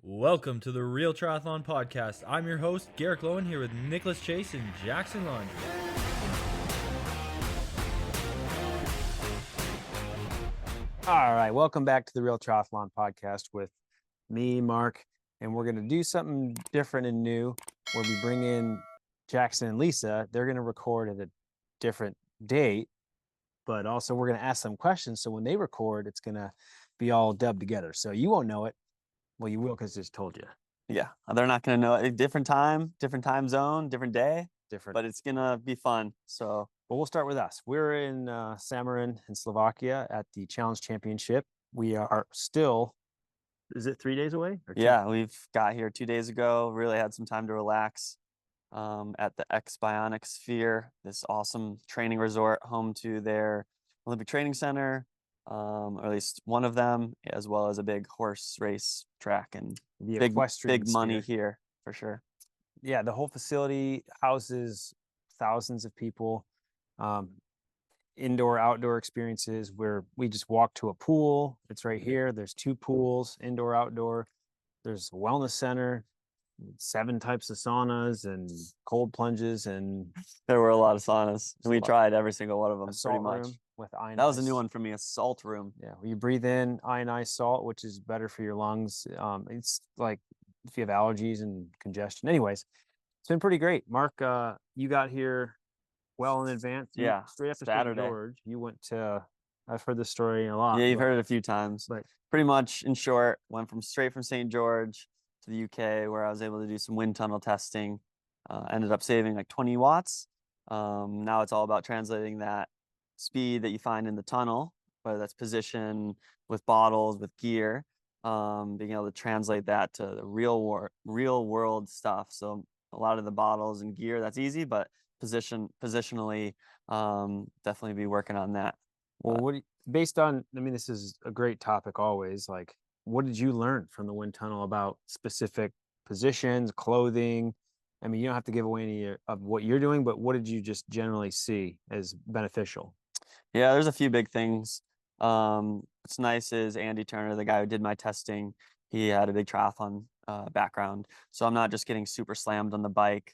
Welcome to the Real Triathlon Podcast. I'm your host, Garrick Lowen, here with Nicholas Chase and Jackson Laundry. All right, welcome back to the Real Triathlon Podcast with me, Mark, and we're going to do something different and new where we bring in Jackson and Lisa. They're going to record at a different date, but also we're going to ask them questions. So when they record, it's going to be all dubbed together. So you won't know it. Well, you will because I just told you. Yeah, they're not going to know it. Different time zone, different day, Different. but it's going to be fun. So, Well, we'll start with us. We're in Samarin in Slovakia at the Challenge Championship. We are still, is it 3 days away? Or yeah, we've got here 2 days ago. Really had some time to relax at the X Bionic Sphere, this awesome training resort home to their Olympic Training Center, or at least one of them, as well as a big horse race track and the big money here for sure. Yeah, the whole facility houses thousands of people. Indoor, outdoor experiences where we just walk to a pool. It's right here. There's 2 pools, indoor, outdoor. There's a wellness center, 7 types of saunas and cold plunges, and there were a lot of saunas. And we tried every single one of them pretty much. With ionized. That was a new one for me, a salt room. Yeah, you breathe in ionized salt, which is better for your lungs. It's like if you have allergies and congestion. Anyways, it's been pretty great. Mark, you got here well in advance. Yeah, straight after Saturday. St. George. You went to. I've heard this story a lot. Yeah, you've heard it a few times. But pretty much, in short, went straight from St. George to the UK, where I was able to do some wind tunnel testing. Ended up saving like 20 watts. Now it's all about translating that speed that you find in the tunnel, whether that's position with bottles, with gear, being able to translate that to the real world stuff. So a lot of the bottles and gear, that's easy, but positionally, definitely be working on that. Well, based on, I mean, this is a great topic always. Like, what did you learn from the wind tunnel about specific positions, clothing? I mean, you don't have to give away any of what you're doing, but what did you just generally see as beneficial? Yeah, there's a few big things. What's nice is Andy Turner, the guy who did my testing, he had a big triathlon background. So I'm not just getting super slammed on the bike.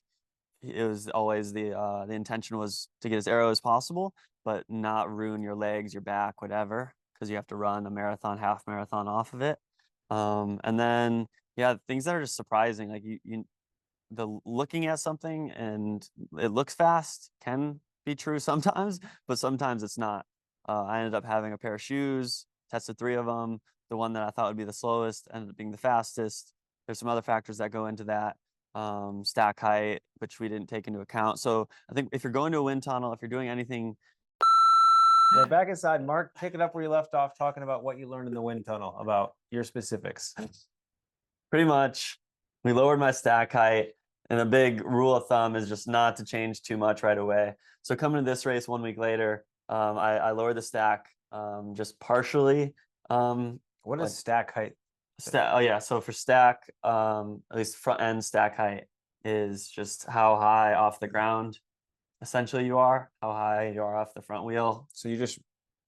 It was always the intention was to get as aero as possible, but not ruin your legs, your back, whatever, because you have to run a marathon, half marathon off of it. And then, yeah, things that are just surprising, like the looking at something and it looks fast can be true sometimes, but sometimes it's not. I ended up having a pair of shoes, tested 3 of them. The one that I thought would be the slowest ended up being the fastest. There's some other factors that go into that. Stack height, which we didn't take into account. So I think if you're going to a wind tunnel, if you're doing anything. Well, back inside, Mark, pick it up where you left off, talking about what you learned in the wind tunnel, about your specifics. Pretty much, we lowered my stack height. And a big rule of thumb is just not to change too much right away. So coming to this race 1 week later, I lowered the stack just partially. What is stack height? Oh yeah, so for stack, at least front end stack height is just how high off the ground essentially you are, how high you are off the front wheel. So you just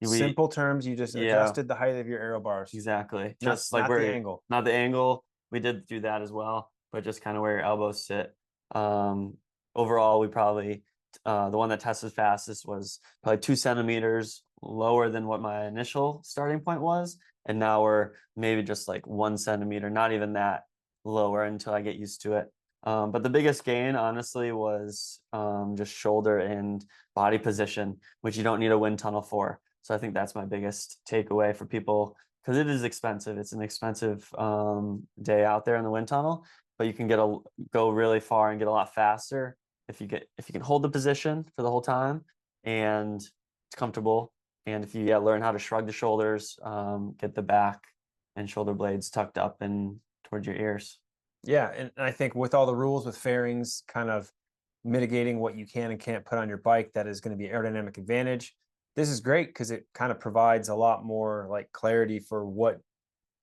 simple terms, you just adjusted the height of your aero bars. Exactly. Just like where the angle. Not the angle. We did do that as well, but just kind of where your elbows sit. Overall, we probably the one that tested fastest was probably 2 centimeters lower than what my initial starting point was, and now we're maybe just like 1 centimeter, not even that lower until I get used to it. But the biggest gain, honestly, was just shoulder and body position, which you don't need a wind tunnel for. So I think that's my biggest takeaway for people, because it is expensive. It's an expensive day out there in the wind tunnel, but you can go really far and get a lot faster if you can hold the position for the whole time and it's comfortable. And if you learn how to shrug the shoulders, get the back and shoulder blades tucked up and towards your ears. Yeah, and I think with all the rules with fairings, kind of mitigating what you can and can't put on your bike, that is going to be aerodynamic advantage. This is great because it kind of provides a lot more like clarity for what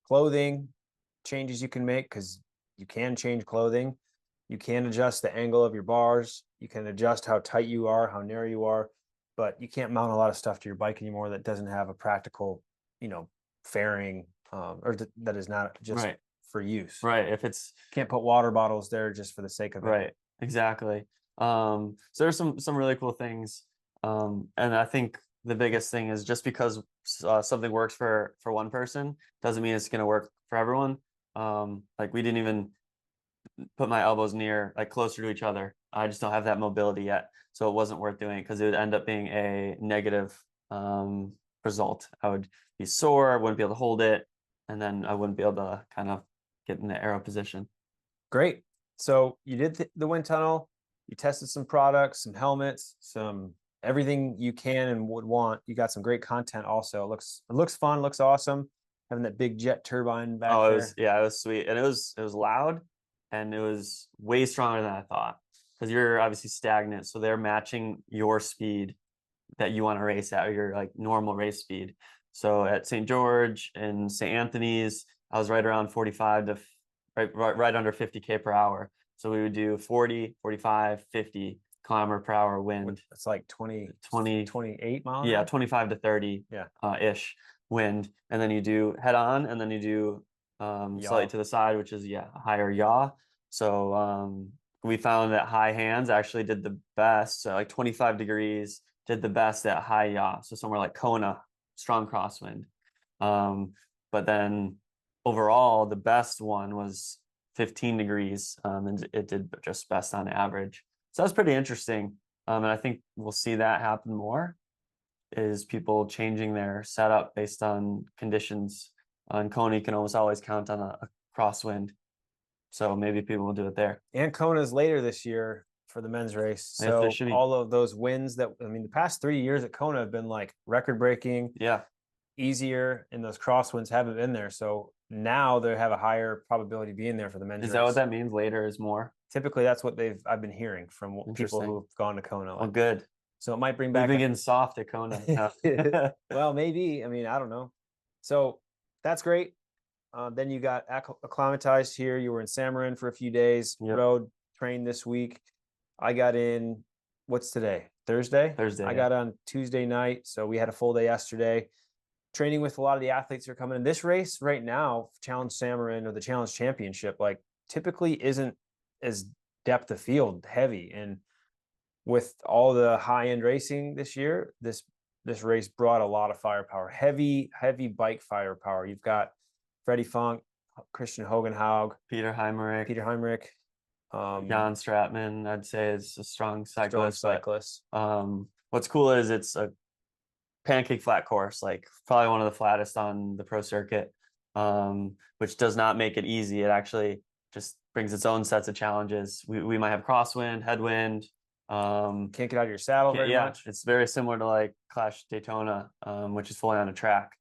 clothing changes you can make, because you can change clothing. You can adjust the angle of your bars. You can adjust how tight you are, how narrow you are, but you can't mount a lot of stuff to your bike anymore that doesn't have a practical, fairing, or that is not just for use. Right. If it's Can't put water bottles there just for the sake of it. right, exactly. So there's some really cool things. And I think the biggest thing is just because something works for one person doesn't mean it's going to work for everyone. Like we didn't even put my elbows near, like closer to each other. I just don't have that mobility yet, so it wasn't worth doing because it would end up being a negative result. I would be sore, I wouldn't be able to hold it, and then I wouldn't be able to kind of get in the arrow position. Great. So you did the wind tunnel, you tested some products, some helmets, some everything you can and would want. You got some great content also. It looks fun, looks awesome. Having that big jet turbine back Oh, there. it was sweet, and it was loud, and it was way stronger than I thought because you're obviously stagnant, so they're matching your speed that you want to race at, or your like normal race speed. So at St. George and St. Anthony's, I was right around 45 to right under 50K per hour. So we would do 40, 45, 50 km per hour wind. It's like 20, 20, 28 miles. Yeah, 25 to 30 ish wind. And then you do head on, and then you do slightly to the side, which is a higher yaw. So we found that high hands actually did the best. So like 25 degrees did the best at high yaw. So somewhere like Kona, strong crosswind. But then overall, the best one was 15 degrees, and it did just best on average. So that's pretty interesting. And I think we'll see that happen more, is people changing their setup based on conditions. On Kona, you can almost always count on a crosswind. So maybe people will do it there. And Kona's later this year for the men's race. So all of those wins the past 3 years at Kona have been like record breaking. Yeah. Easier, and those crosswinds haven't been there. So now they have a higher probability of being there for the men's race. Is that what that means? Later is more? Typically, that's what I've been hearing from people who've gone to Kona. Well, good. So it might bring back. We've been getting soft at Kona. Well, maybe. I mean, I don't know. So that's great. Then you got acclimatized here. You were in Samarin for a few days. Yep. Road trained this week. I got in. What's today? Thursday. I got on Tuesday night. So we had a full day yesterday. Training with a lot of the athletes that are coming in. This race right now, Challenge Samarin or the Challenge Championship, like typically isn't as depth of field heavy. And with all the high end racing this year, this race brought a lot of firepower, heavy bike firepower. You've got Freddie Funk, Christian Hogenhaug, Peter Heinrich, Jan Stratman, I'd say is a strong cyclist. What's cool is it's a pancake flat course, like probably one of the flattest on the pro circuit, which does not make it easy. It actually just brings its own sets of challenges. We might have crosswind, headwind. Can't get out of your saddle very much. It's very similar to like Clash Daytona, which is fully on a track.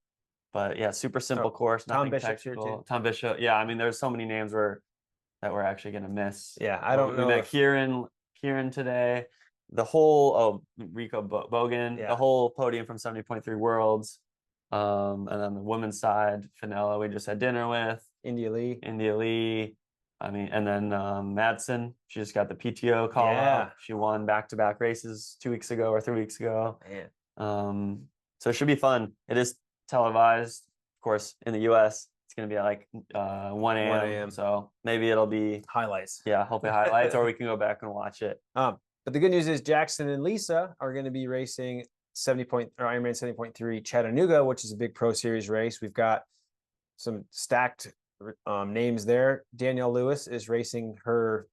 But yeah, super simple course. Tom Bishop's here too. Tom Bishop. Yeah, I mean, there's so many names that we're actually gonna miss. Yeah, I don't know. We met Kieran today. The whole Rico Bogan, the whole podium from 70.3 Worlds, and then the women's side, Finella, we just had dinner with. India Lee. I mean, and then Madsen, she just got the PTO call up. She won back-to-back races 2 weeks ago or 3 weeks ago. Man. So it should be fun. It is televised, of course, in the US. It's gonna be at like 1 a.m. So maybe it'll be highlights. Yeah, hopefully highlights, or we can go back and watch it. But the good news is Jackson and Lisa are going to be racing Ironman 70.3 Chattanooga, which is a big Pro Series race. We've got some stacked names there. Danielle Lewis is racing her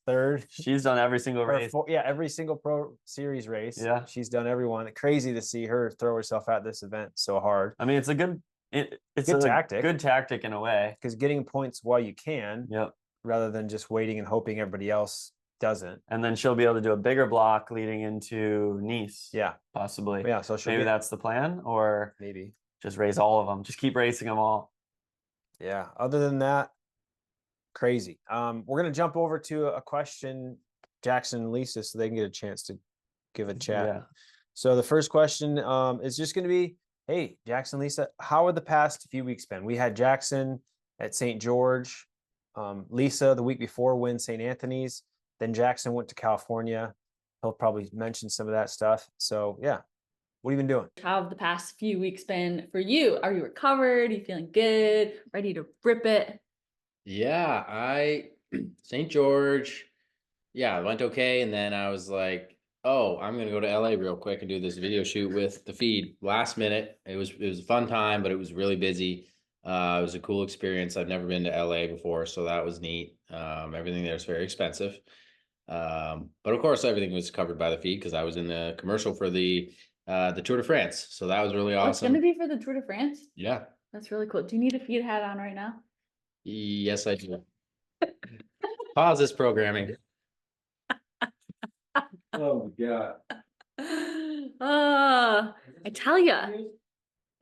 third. She's done every single race. Every single Pro Series race. Yeah, she's done everyone. Crazy to see her throw herself at this event so hard. I mean, it's a good tactic. Good tactic in a way, because getting points while you can. Yep. Rather than just waiting and hoping everybody else doesn't. And then she'll be able to do a bigger block leading into Nice. Yeah, possibly. Yeah, so maybe that's the plan, or maybe just race all of them. Just keep racing them all. Yeah. Other than that, crazy. We're gonna jump over to a question, Jackson and Lisa, so they can get a chance to give a chat. Yeah. So the first question is just gonna be, hey, Jackson, Lisa, how have the past few weeks been? We had Jackson at St. George, Lisa the week before win St. Anthony's. Then Jackson went to California. He'll probably mention some of that stuff. So yeah, what have you been doing? How have the past few weeks been for you? Are you recovered? Are you feeling good? Ready to rip it? Yeah, St. George, yeah, it went okay. And then I was like, oh, I'm gonna go to LA real quick and do this video shoot with the feed. Last minute. It was a fun time, but it was really busy. It was a cool experience. I've never been to LA before, so that was neat. Everything there is very expensive. But of course everything was covered by the feed because I was in the commercial for the Tour de France. So that was really Oh, it's gonna awesome. be for the Tour de France? Yeah. That's really cool. Do you need a feed hat on right now? Yes, I do. Pause this programming. Oh my God. I tell ya.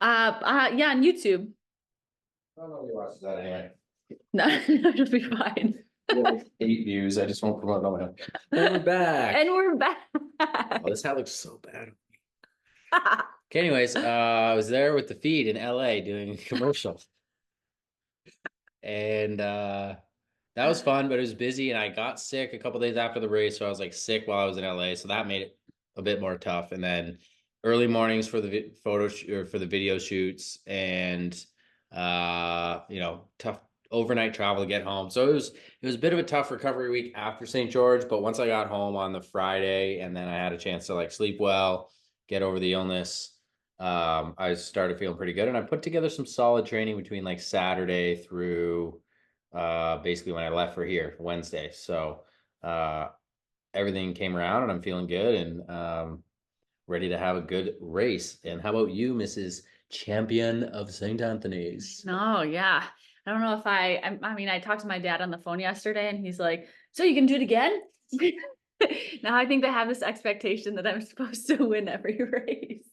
Yeah, on YouTube. I don't know who watches that anyway. No, it'll be fine. Like 8 views. I just won't promote it on my own. And we're back. And we're back. Oh, this hat looks so bad. Okay, anyways, I was there with the feed in LA doing a commercial. And that was fun, but it was busy and I got sick a couple days after the race. So I was like sick while I was in LA. So that made it a bit more tough. And then early mornings for the or for the video shoots and tough overnight travel to get home. So it was a bit of a tough recovery week after St. George, but once I got home on the Friday and then I had a chance to like sleep well, get over the illness, I started feeling pretty good and I put together some solid training between like Saturday through basically when I left for here Wednesday. So everything came around and I'm feeling good and ready to have a good race. And how about you, Mrs. Champion of St. Anthony's? No, yeah. I don't know if I mean, I talked to my dad on the phone yesterday and he's like, so you can do it again? Now I think they have this expectation that I'm supposed to win every race.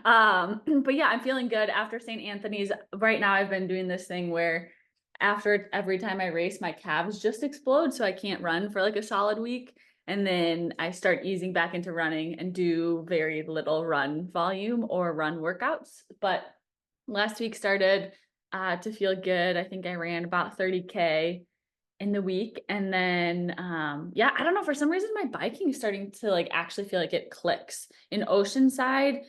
But yeah, I'm feeling good after St. Anthony's. Right now I've been doing this thing where after every time I race, my calves just explode, so I can't run for like a solid week. And then I start easing back into running and do very little run volume or run workouts. But last week started to feel good. I think I ran about 30K in the week. And then yeah, I don't know, for some reason my biking is starting to like actually feel like it clicks. In Oceanside,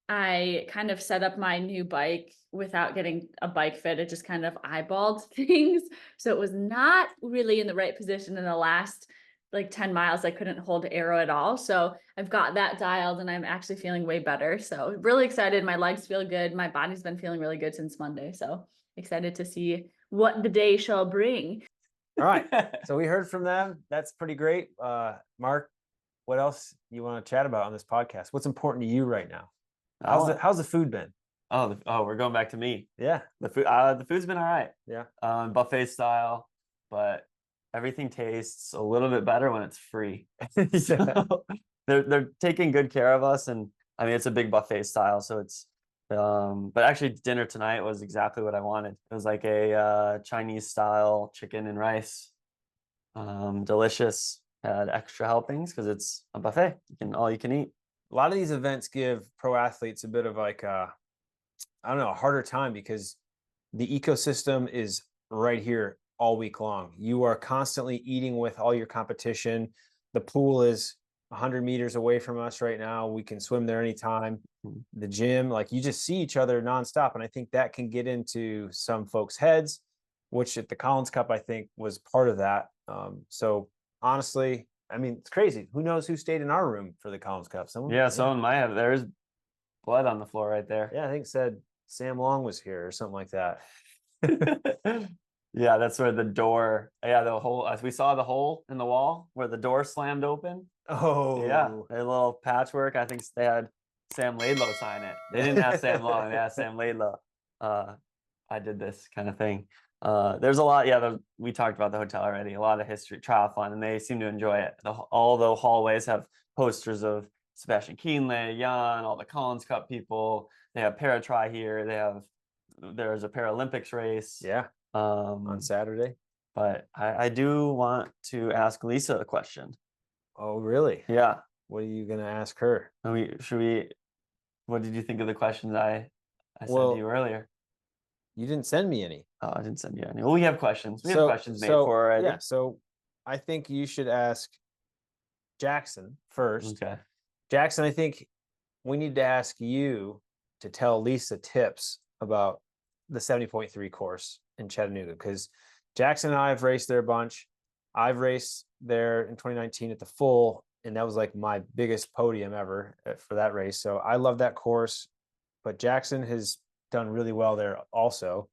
I kind of set up my new bike without getting a bike fit. It just kind of eyeballed things. So it was not really in the right position in the last like 10 miles. I couldn't hold arrow at all. So I've got that dialed and I'm actually feeling way better. So really excited. My legs feel good. My body's been feeling really good since Monday. So excited to see what the day shall bring. All right. So we heard from them. That's pretty great. Marc, what else you want to chat about on this podcast? What's important to you right now? How's the food been? Oh, we're going back to me. Yeah. The food's been all right. Yeah. Buffet style, but everything tastes a little bit better when it's free. So they're taking good care of us, and I mean it's a big buffet style, so it's but actually dinner tonight was exactly what I wanted. It was like a Chinese style chicken and rice. Delicious. Had extra helpings because it's a buffet. All you can eat. A lot of these events give pro athletes a bit of like I don't know, a harder time because the ecosystem is right here all week long. You are constantly eating with all your competition. The pool is 100 meters away from us right now. We can swim there anytime. The gym, like you just see each other nonstop. And I think that can get into some folks' heads, which at the Collins Cup, I think was part of that. So honestly, I mean, it's crazy. Who knows who stayed in our room for the Collins Cup? Someone? Yeah, someone might have. There's blood on the floor right there. Yeah, I think it said Sam Long was here or something like that. Yeah, that's where the door. Yeah, the hole. We saw the hole in the wall where the door slammed open. Oh, Yeah, a little patchwork. I think they had Sam Laidlow sign it. They didn't have Sam Long. They had Sam Laidlow. I did this kind of thing. There's a lot. Yeah, we talked about the hotel already. A lot of history, triathlon, and they seem to enjoy it. All the hallways have posters of Sebastian Kienle, Jan, all the Collins Cup people. They have Paratri here. There's a Paralympics race. yeah, on Saturday. But I do want to ask Lisa a question. Oh, really? Yeah. What are you gonna ask her? What did you think of the questions I sent Well, you earlier? You didn't send me any. Oh, I didn't send you any. Well, we have questions. We have questions made for already. Yeah, so I think you should ask Jackson first. Okay. Jackson, I think we need to ask you to tell Lisa tips about the 70.3 course in Chattanooga, because Jackson and I have raced there a bunch. I've raced there in 2019 at the full, and that was like my biggest podium ever for that race. So I love that course. But Jackson has done really well there also.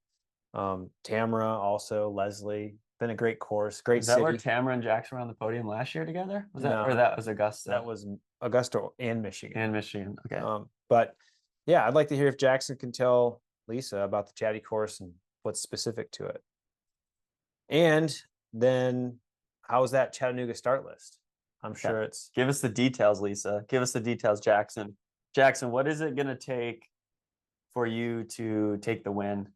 Tamara also, Leslie, been a great course, great Is that where city. Tamara and Jackson were on the podium last year together? Was that No. or that was Augusta? That was Augusta and Michigan. and Michigan. Okay. But yeah, I'd like to hear if Jackson can tell Lisa about the Chatty course and what's specific to it. And then how's that Chattanooga start list? I'm Okay. sure it's Give us the details, Lisa. Give us the details, Jackson. Jackson, what is it gonna take for you to take the win?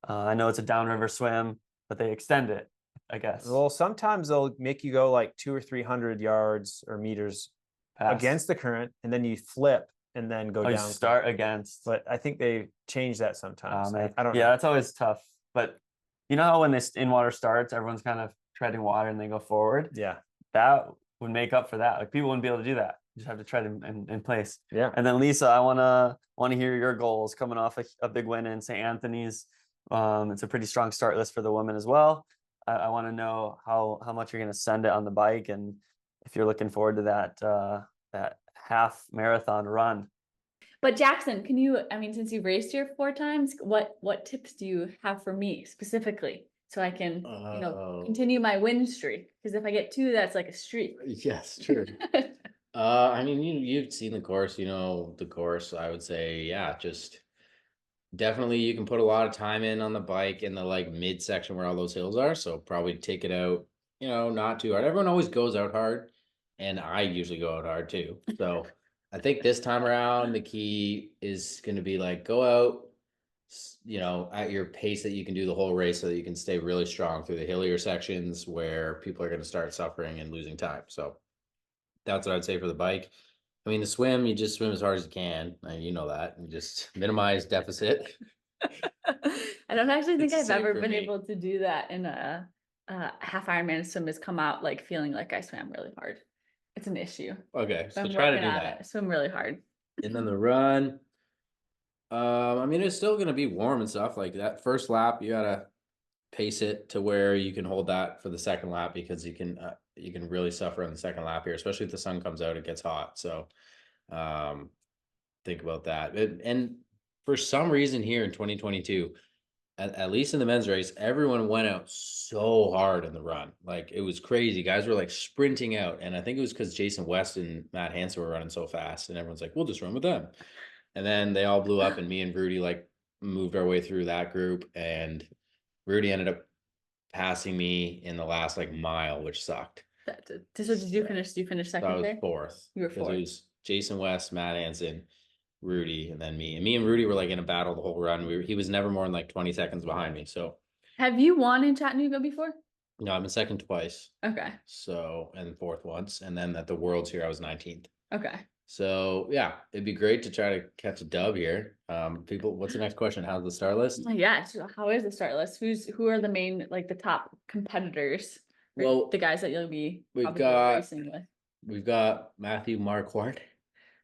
I know it's a downriver swim, but they extend it, I guess. well, sometimes they'll make you go like 200 or 300 yards or meters Pass. against the current, and then you flip and then go Oh, you down. start against. But I think they change that sometimes. Man. I don't Yeah, know. that's always tough. But you know how when this in water starts, everyone's kind of treading water and they go forward. Yeah. That would make up for that. Like people wouldn't be able to do that. You just have to tread in place. Yeah. And then Lisa, I wanna hear your goals coming off a big win in St. Anthony's. It's a pretty strong start list for the women as well. I want to know how much you're going to send it on the bike, and if you're looking forward to that half marathon run. But Jackson, can you, I mean, since you've raced here 4 times, what tips do you have for me specifically so I can, continue my win streak? Because if I get 2, that's like a streak. Yes, true. I mean, you've seen the course, the course. I would say, yeah, just definitely you can put a lot of time in on the bike in the like mid section where all those hills are. So probably take it out, not too hard. Everyone always goes out hard, and I usually go out hard too. So I think this time around the key is going to be like go out, at your pace that you can do the whole race so that you can stay really strong through the hillier sections where people are going to start suffering and losing time. So that's what I'd say for the bike. I mean, the swim, you just swim as hard as you can. You know that. You just minimize deficit. I don't actually think It's the I've same ever for been me. able to do that in a half Ironman swim has come out like feeling like I swam really hard. It's an issue. Okay, So so I'm try to working do on that. it. Swim really hard. And then the run. I mean, it's still gonna be warm and stuff. Like that first lap, you gotta pace it to where you can hold that for the second lap because you can really suffer on the second lap here, especially if the sun comes out, it gets hot. So think about that. And for some reason here in 2022, at least in the men's race, everyone went out so hard in the run. Like it was crazy. Guys were like sprinting out. And I think it was because Jason West and Matt Hansen were running so fast. And everyone's like, we'll just run with them. And then they all blew up, and me and Rudy like moved our way through that group. And Rudy ended up passing me in the last like mile, which sucked. So did you finish? Did you finish So I second was there? 4th. You were 'cause 4th. It was Jason West, Matt Hansen, Rudy, and then me. And me and Rudy were like in a battle the whole run. He was never more than like 20 seconds behind me. So Have you won in Chattanooga before? no, I've been second twice. Okay. So and 4th once. And then at the Worlds here, I was 19th. Okay. So yeah, it'd be great to try to catch a dub here. What's the next question? How's the start list? Yeah. So how is the start list? Who are the main like the top competitors? Or Well, the guys that you'll be we've probably got- racing with. We've got Matthew Marquardt,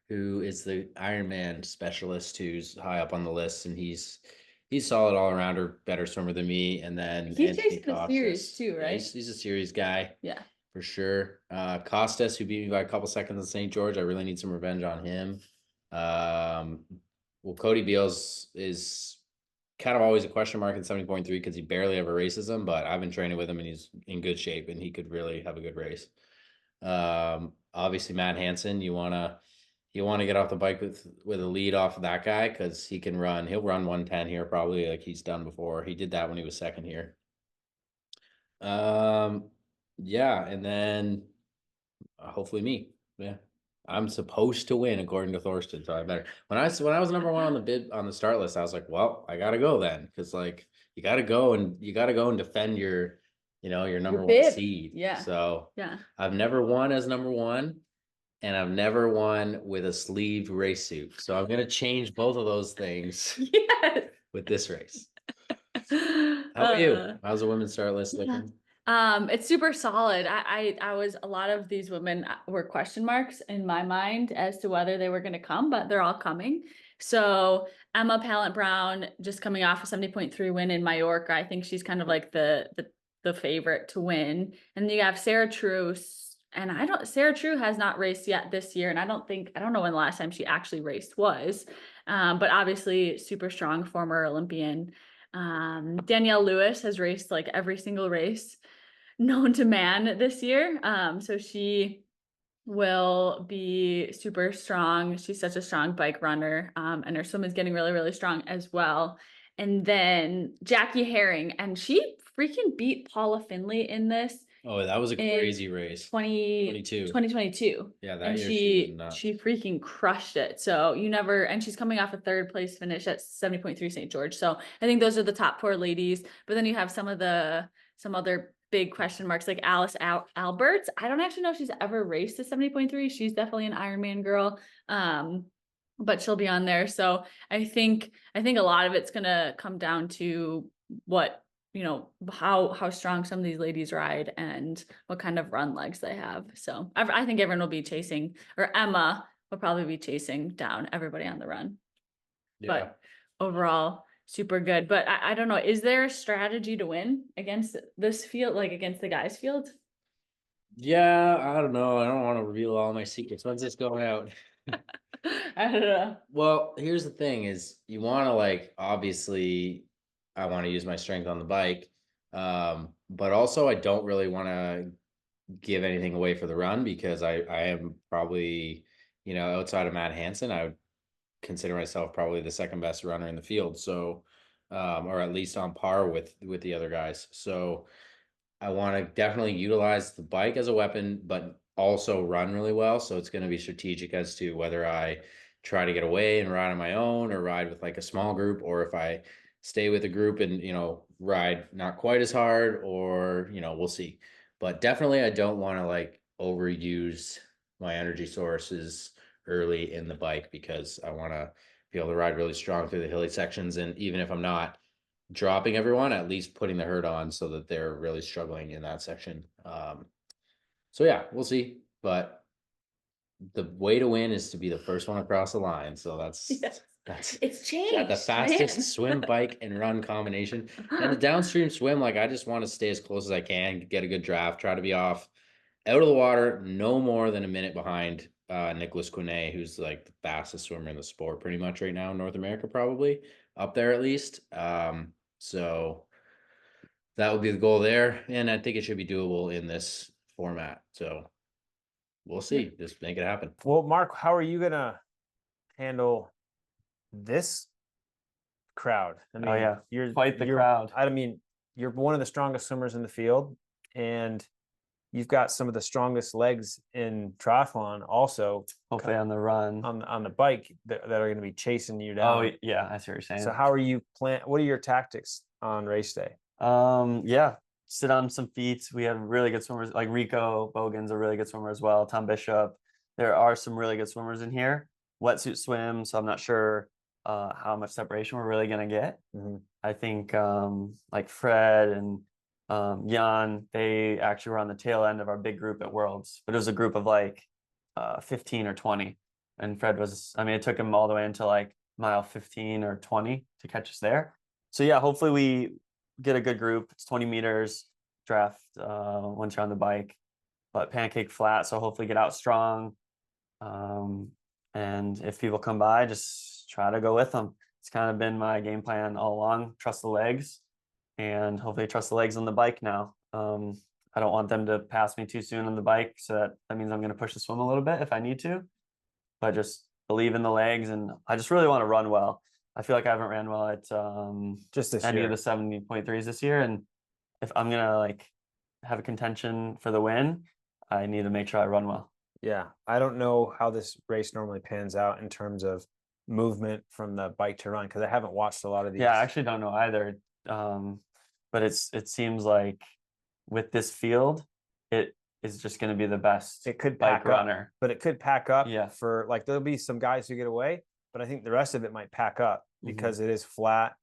who is the Ironman specialist who's high up on the list, and he's solid all around, or better swimmer than me. And then He's Anthony chasing a series Costas. too, Yeah, right? he's a series guy. Yeah. For sure. Costas, who beat me by a couple seconds in St. George. I really need some revenge on him. Well, Cody Beals is kind of always a question mark in 70.3 because he barely ever races them, but I've been training with him and he's in good shape and he could really have a good race. Obviously Matt Hansen, you wanna get off the bike with a lead off of that guy because he'll run 110 here probably, like he's done before. He did that when he was second here. Yeah, and then hopefully me. Yeah, I'm supposed to win according to Thorsten, so I better. When I was number 1 on the start list, I was like, well, I gotta go then, because like you gotta go and defend your number 1 bib. seed. Yeah. So Yeah. I've never won as number 1, and I've never won with a sleeved race suit. So I'm gonna change both of those things Yes. with this race. How about you? How's the women's start list looking? It's super solid. I was, a lot of these women were question marks in my mind as to whether they were going to come, but they're all coming. So Emma Pallant Brown, just coming off a 70.3 win in Mallorca. I think she's kind of like the the favorite to win. And you have Sarah Truce, and Sarah True has not raced yet this year, and I don't know when the last time she actually raced was, but obviously super strong former Olympian. Danielle Lewis has raced like every single race known to man this year. So she will be super strong. She's such a strong bike runner. And her swim is getting really, really strong as well. And then Jackie Herring, and she freaking beat Paula Finley in this Oh, that was a in crazy race. 2022. Yeah, that And year she was nuts. she freaking crushed it. So and she's coming off a third place finish at 70.3 St. George. So I think those are the top 4 ladies. But then you have some other big question marks like Alice Alberts. I don't actually know if she's ever raced a 70.3. She's definitely an Ironman girl. But she'll be on there. So I think a lot of it's gonna come down to what, how strong some of these ladies ride and what kind of run legs they have. So I think everyone will be chasing, or Emma will probably be chasing down everybody on the run. Yeah. But overall, super good. But I don't know, is there a strategy to win against this field, like against the guys' field? Yeah, I don't know. I don't want to reveal all my secrets. When's this going out? I don't know. Well, here's the thing is you want to like, obviously I want to use my strength on the bike. But also I don't really want to give anything away for the run because I am probably, outside of Matt Hansen, I would consider myself probably the second best runner in the field. So, or at least on par with the other guys. So I want to definitely utilize the bike as a weapon, but also run really well. So it's going to be strategic as to whether I try to get away and ride on my own or ride with like a small group, or if I stay with a group and, ride not quite as hard, or, we'll see. But definitely I don't want to like overuse my energy sources early in the bike because I want to be able to ride really strong through the hilly sections. And even if I'm not dropping everyone, at least putting the herd on so that they're really struggling in that section. So yeah, we'll see. But the way to win is to be the first one across the line. So that's It's changed. the fastest man. swim, bike, and run combination. And the downstream swim, like I just want to stay as close as I can, get a good draft, try to be off out of the water no more than a minute behind Nicholas Quinet, who's like the fastest swimmer in the sport pretty much right now in North America, probably up there at least. So that would be the goal there. And I think it should be doable in this format. So we'll see. Just make it happen. Well, Marc, how are you gonna handle this crowd? I mean, Oh, yeah. you're Quite the you're- crowd. I mean, you're one of the strongest swimmers in the field, and you've got some of the strongest legs in triathlon also Hopefully on the run. on the bike that are going to be chasing you down. Oh, yeah, I see what you're saying. So how are you what are your tactics on race day? Yeah, sit on some feet. We have really good swimmers, like Rico Bogan's a really good swimmer as well. Tom Bishop. There are some really good swimmers in here. Wetsuit swim, so I'm not sure how much separation we're really gonna get. I think like Fred and Jan, they actually were on the tail end of our big group at Worlds, but it was a group of like 15 or 20, and Fred was, I mean, it took him all the way into like mile 15 or 20 to catch us there. So yeah, hopefully we get a good group. It's 20 meters draft once you're on the bike, but pancake flat, so hopefully get out strong. And if people come by, just try to go with them. It's kind of been my game plan all along. Trust the legs, and hopefully trust the legs on the bike now. I don't want them to pass me too soon on the bike, so that means I'm going to push the swim a little bit if I need to. But just believe in the legs, and I just really want to run well. I feel like I haven't ran well at Just this any year. of the 70.3s this year, and if I'm gonna like have a contention for the win, I need to make sure I run well. Yeah, I don't know how this race normally pans out in terms of movement from the bike to run because I haven't watched a lot of these. Yeah, I actually don't know either. But it seems like with this field, it is just going to be the best It could bike pack runner. But it could pack up. Yeah. For like there'll be some guys who get away, but I think the rest of it might pack up because it is flat,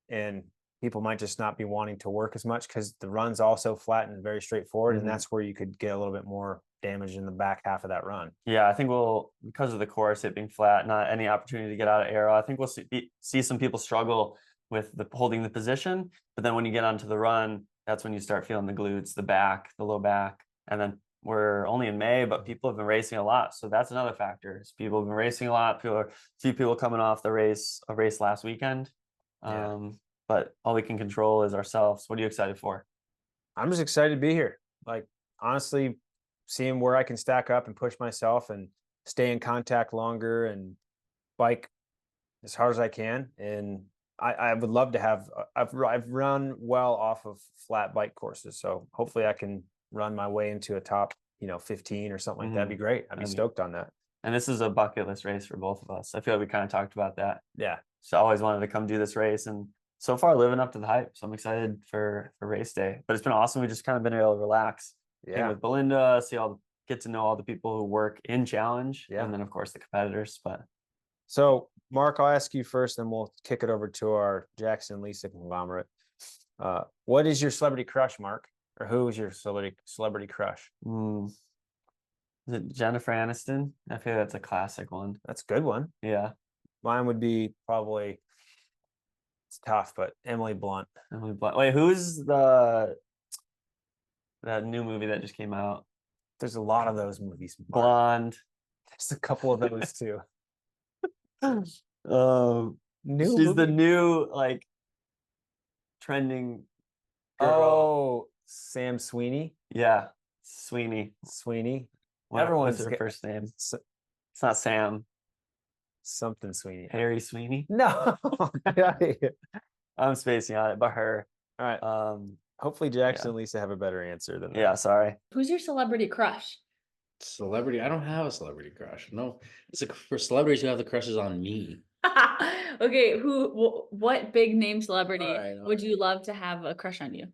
and people might just not be wanting to work as much because the run's also flat and very straightforward, and that's where you could get a little bit more damage in the back half of that run. Yeah, I think because of the course, it being flat, not any opportunity to get out of aero, I think we'll see some people struggle with holding the position. But then when you get onto the run, that's when you start feeling the glutes, the back, the low back. And then we're only in May, but people have been racing a lot. So that's another factor. Is people have been racing a lot. Few people coming off a race last weekend. Yeah. But all we can control is ourselves. What are you excited for? I'm just excited to be here. Like, honestly, seeing where I can stack up and push myself and stay in contact longer and bike as hard as I can. And I would love to have, I've run well off of flat bike courses. So hopefully I can run my way into a top, 15 or something like that. That'd be great. I'd be stoked on that. And this is a bucket list race for both of us. I feel like we kind of talked about that. Yeah. So I always wanted to come do this race, and so far living up to the hype. So I'm excited for race day. But it's been awesome. We just kind of been able to relax. Hang with Belinda, get to know all the people who work in challenge. Yeah. And then of course the competitors. But so Marc, I'll ask you first, then we'll kick it over to our Jackson and Lisa conglomerate. What is your celebrity crush, Marc? Or who is your celebrity crush? is it Jennifer Aniston? I feel that's a classic one. That's a good one. Yeah. Mine would be probably, it's tough, but Emily Blunt. Emily Blunt. Wait, who's that new movie that just came out? There's a lot of those movies. Marc. Blonde. There's a couple of those too. She's movie? the new trending girl. Oh, Sam Sweeney. Yeah, Sweeney. Everyone's What's her first name? It's not Sam. something Sweeney. Harry Sweeney. No. I'm spacing on it, but her. All right. Hopefully Jackson and Lisa have a better answer than that. Yeah, sorry. Who's your celebrity crush? Celebrity? I don't have a celebrity crush. No, for celebrities who have the crushes on me. Okay, what big name celebrity All right. would you love to have a crush on you?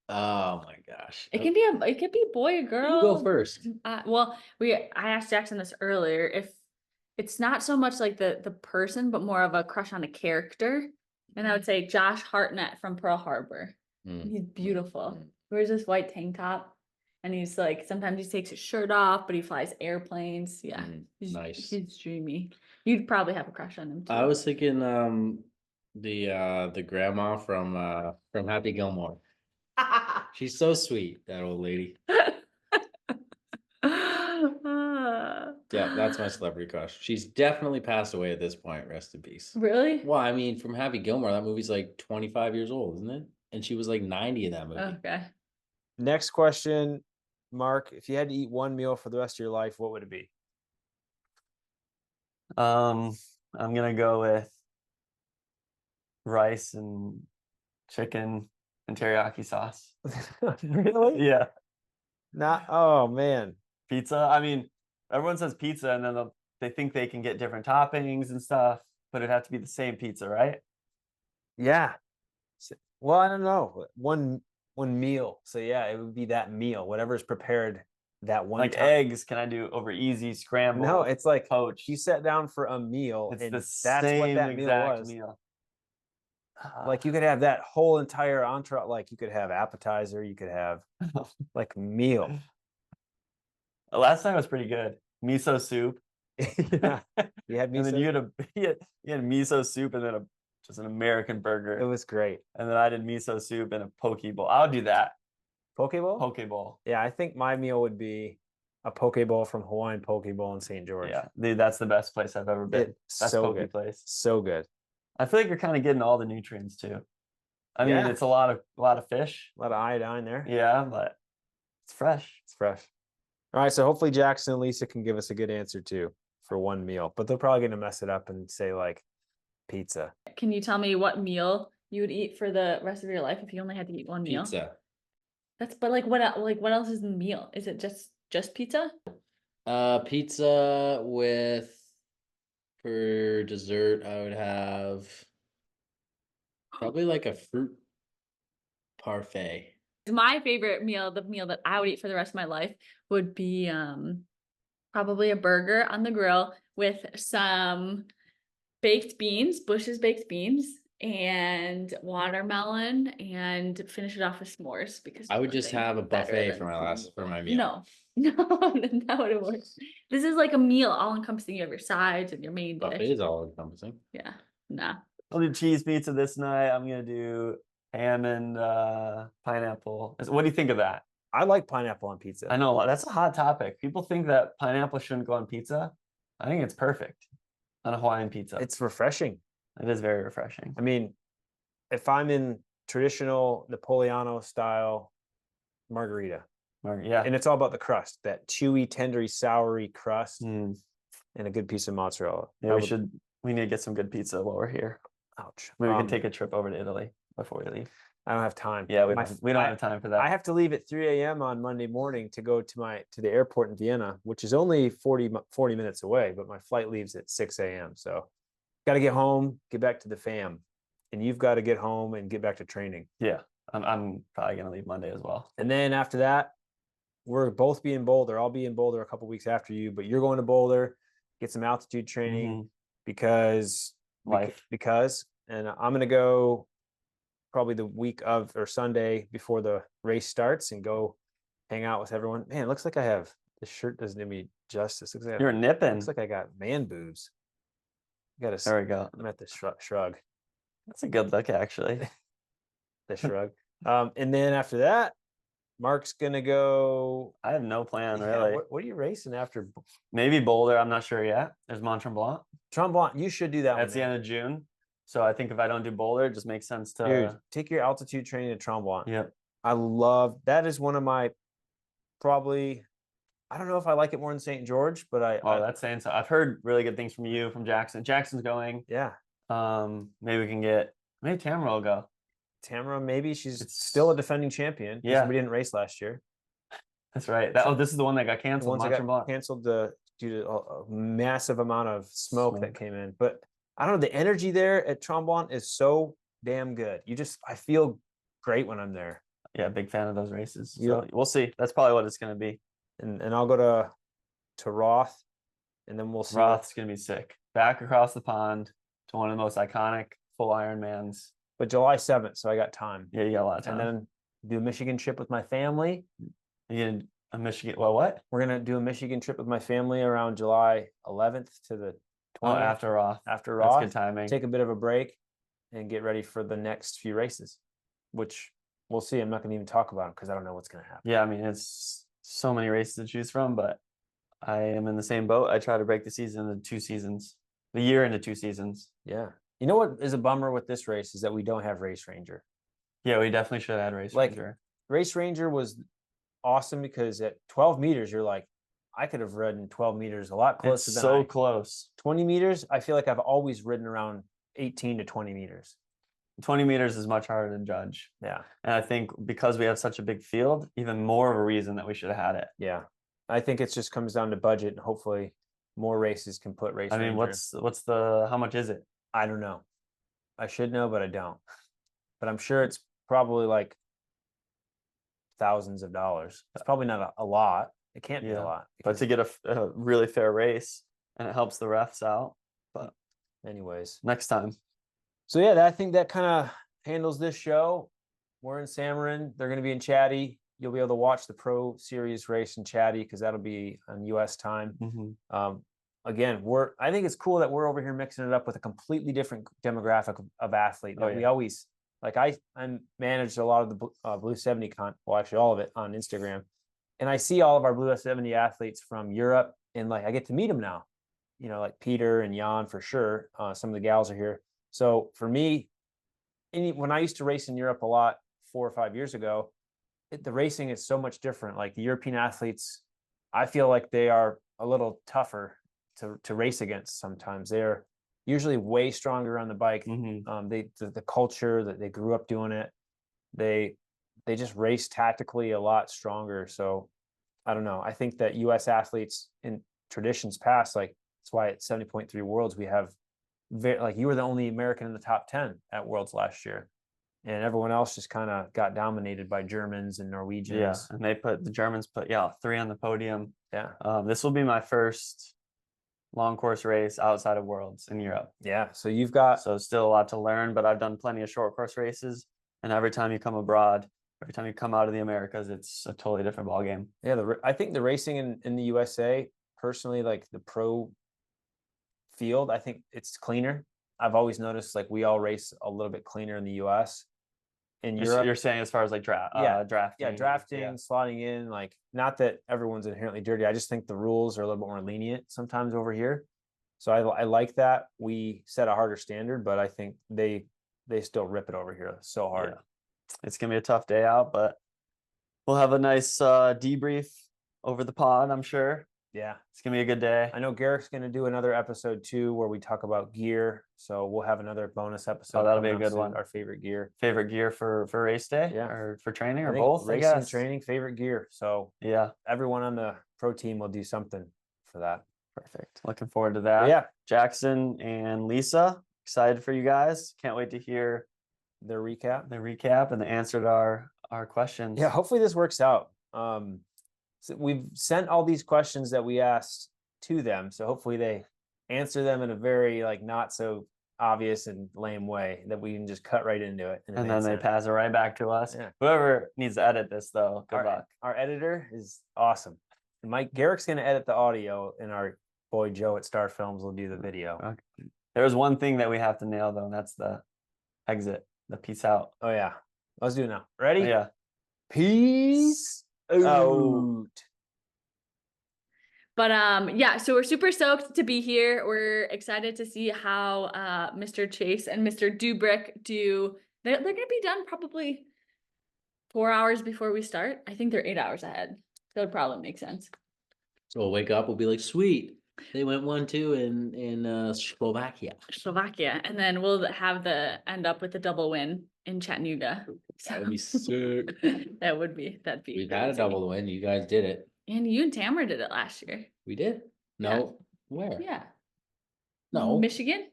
Oh my gosh. It can be a boy or girl. You go first. Well, I asked Jackson this earlier. If it's not so much like the person, but more of a crush on a character, and I would say Josh Hartnett from Pearl Harbor. He's beautiful. He wears this white tank top, and he's like, sometimes he takes his shirt off, but he flies airplanes. Yeah, Nice. He's dreamy. You'd probably have a crush on him too. I was thinking the grandma from Happy Gilmore. She's so sweet, that old lady. Yeah, that's my celebrity crush. She's definitely passed away at this point. Rest in peace. Really? Well, I mean, from Happy Gilmore, that movie's like 25 years old, isn't it? And she was like 90 in that movie. Okay. Next question, Marc. If you had to eat one meal for the rest of your life, what would it be? I'm gonna go with rice and chicken and teriyaki sauce. Really? Yeah. Oh man. Pizza. I mean, everyone says pizza, and then they think they can get different toppings and stuff, but it'd have to be the same pizza, right? Yeah. Well, I don't know. One meal. So yeah, it would be that meal, whatever's prepared that one Like time. eggs, can I do over easy scramble? No, it's like poached. you sat down for a meal, It's and the that's same what that meal exact was. meal. Like you could have that whole entire entourage. Like you could have appetizer, you could have like meal. Last time was pretty good. Miso soup. Yeah, you had And then miso. you had miso soup and then just an American burger. It was great. And then I did miso soup and a poke bowl. I'll do that. Poke bowl. Poke bowl. Yeah, I think my meal would be a poke bowl from Hawaiian Poke Bowl in St. George. Yeah, dude, that's the best place I've ever been. Best so poke good. place. So good. I feel like you're kind of getting all the nutrients too. I mean, Yeah. it's a lot of fish. A lot of iodine there. Yeah, but it's fresh. It's fresh. All right, so hopefully Jackson and Lisa can give us a good answer too for one meal, but they're probably going to mess it up and say like pizza. Can you tell me what meal you would eat for the rest of your life if you only had to eat one meal? Pizza. But what else is in the meal? Is it just pizza? Pizza with, for dessert, I would have probably like a fruit parfait. My favorite meal, the meal that I would eat for the rest of my life, would be probably a burger on the grill with some baked beans, Bush's baked beans, and watermelon, and finish it off with s'mores, because I would just nothing have a better buffet than for my meal. No, that wouldn't work. This is like a meal, all encompassing. You have your sides and your main dish. Buffet is all encompassing. Yeah, nah. I'll do cheese pizza this night. I'm gonna do ham and pineapple. What do you think of that? I like pineapple on pizza. I know that's a hot topic. People think that pineapple shouldn't go on pizza. I think it's perfect on a Hawaiian pizza. It's refreshing. It is very refreshing. I mean, if I'm in traditional Napoleano style margarita, Yeah. and it's all about the crust, that chewy, tendery, soury crust, Mm. and a good piece of mozzarella. Yeah, we need to get some good pizza while we're here. Ouch. Maybe we can take a trip over to Italy before we leave. I don't have time. Yeah, we My- don't have time for that. I have to leave at 3 a.m. on Monday morning to go to the airport in Vienna, which is only 40 minutes away, but my flight leaves at 6 a.m. So got to get home, get back to the fam. And you've got to get home and get back to training. Yeah, I'm probably gonna leave Monday as well. And then after that, we're both be in Boulder. I'll be in Boulder a couple weeks after you, but you're going to Boulder, get some altitude training because Life. and I'm gonna go probably the week of or Sunday before the race starts and go hang out with everyone. Man, it looks like this shirt doesn't do me justice. You're nipping. Looks like I got man boobs. There we go. I'm at the shrug. That's a good look, actually. The shrug. And then after that, Marc's gonna go. I have no plan Yeah, really. what are you racing after? Maybe Boulder. I'm not sure yet. There's Mont Tremblant. Tremblant. You should do that. That's the end of June. So I think if I don't do Boulder, it just makes sense to. Dude, take your altitude training to Tremblant. Yep. I love that. Is one of my probably. I don't know if I like it more than St. George, but That's saying so. I've heard really good things from you, from Jackson. Jackson's going. Yeah. Maybe we can get. Maybe Tamara will go. Tamara, maybe she's still a defending champion. Yeah. We didn't race last year. That's right. This is the one that got The canceled. ones that Mont got Tremblant. canceled due to a massive amount of smoke that came in. But I don't know, the energy there at Tremblant is so damn good. I feel great when I'm there. Yeah, big fan of those races. Yep. So we'll see. That's probably what it's going to be. And I'll go to Roth, and then we'll see. Roth's going to be sick. Back across the pond to one of the most iconic full Ironmans. But July 7th, so I got time. Yeah, you got a lot of time. And then do a Michigan trip with my family. You get a Michigan. Well, what? We're gonna do a Michigan trip with my family around July 11th to the 20th. After Roth. After Roth. That's good timing. Take a bit of a break and get ready for the next few races, which we'll see. I'm not gonna even talk about them because I don't know what's gonna happen. Yeah, I mean, it's so many races to choose from, but I am in the same boat. I try to break the season into 2 seasons, the year into 2 seasons. Yeah. You know what is a bummer with this race is that we don't have Race Ranger. Yeah, we definitely should have had Race Ranger. Race Ranger was awesome because at 12 meters, you're like, I could have ridden 12 meters a lot closer It's than so close. 20 meters. I feel like I've always ridden around 18 to 20 meters. 20 meters is much harder to judge. Yeah. And I think because we have such a big field, even more of a reason that we should have had it. Yeah. I think it just comes down to budget and hopefully more races can put Race Ranger. How much is it? I don't know. I should know, but I don't. But I'm sure it's probably like thousands of dollars. It's probably not a lot. It can't be a lot. But to get a really fair race and it helps the refs out. But anyways, next time. So yeah, I think that kind of handles this show. We're in Samarin. They're going to be in Chatty. You'll be able to watch the Pro Series race in Chatty because that'll be on U.S. time. Again, I think it's cool that we're over here mixing it up with a completely different demographic of athlete that we always like. I managed a lot of the Blue 70 well, actually all of it on Instagram, and I see all of our Blue 70 athletes from Europe, and like I get to meet them now. You know, like Peter and Jan for sure. Some of the gals are here. So for me, when I used to race in Europe a lot 4 or 5 years ago, the racing is so much different. Like the European athletes, I feel like they are a little tougher to race against sometimes. They're usually way stronger on the bike. The culture that they grew up doing it, they just race tactically a lot stronger. So I don't know. I think that US athletes in traditions past, like that's why at 70.3 Worlds we have like you were the only American in the top 10 at Worlds last year. And everyone else just kind of got dominated by Germans and Norwegians. Yeah, and the Germans put 3 on the podium. Yeah. This will be my first long course race outside of Worlds in Europe. Yeah. So still a lot to learn, but I've done plenty of short course races. And every time you come abroad, every time you come out of the Americas, it's a totally different ballgame. Yeah. I think the racing in the USA, personally, like the pro field, I think it's cleaner. I've always noticed like we all race a little bit cleaner in the US. in You're, Europe. you're saying as far as like drafting. Yeah, drafting, slotting in, like, not that everyone's inherently dirty. I just think the rules are a little bit more lenient sometimes over here. So I like that we set a harder standard, but I think they still rip it over here so hard. Yeah. It's gonna be a tough day out, but we'll have a nice debrief over the pod, I'm sure. Yeah. It's gonna be a good day. I know Garrick's going to do another episode too, where we talk about gear. So we'll have another bonus episode. that'll be a coming up good soon, one. Our favorite gear. Favorite gear for race day, Yeah. or for training, I or think both. I racing, guess. training, favorite gear. So Yeah, everyone on the pro team will do something for that. perfect. Looking forward to that. But yeah, Jackson and Lisa, excited for you guys. Can't wait to hear the recap. the recap and the answer to our questions. Yeah, hopefully this works out. So we've sent all these questions that we asked to them, so hopefully they answer them in a very like not so obvious and lame way that we can just cut right into it. and then they advance it. pass it right back to us. Yeah. Whoever needs to edit this, though, good luck. Our editor is awesome. And Mike Garrick's going to edit the audio, and our boy Joe at Star Films will do the video. Okay. There's one thing that we have to nail, though, and that's the exit, the peace out. Oh yeah, let's do it now. Ready? Yeah. Peace out. out. But yeah, so we're super stoked to be here. We're excited to see how Mr. Chase and Mr. Dubrick do. They're gonna be done probably 4 hours before we start. I think they're 8 hours ahead. That would probably make sense. So we'll wake up, we'll be like, sweet. They went 1-2 in Slovakia. Slovakia, and then we'll have the end up with a double win in Chattanooga. That would be sick. That'd be. We've had a crazy. double win. You guys did it. And you and Tamara did it last year. We did. No, where? Yeah. No. Michigan.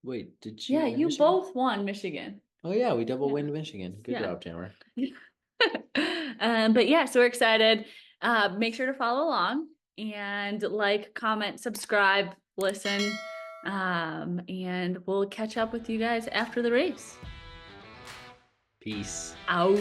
Wait, did you? Yeah, win you Michigan? both won Michigan. Oh yeah, we double Yeah. win Michigan. Good Yeah. job, Tamara. But yeah, so we're excited. Make sure to follow along and like, comment, subscribe, listen. And we'll catch up with you guys after the race. Peace. Out.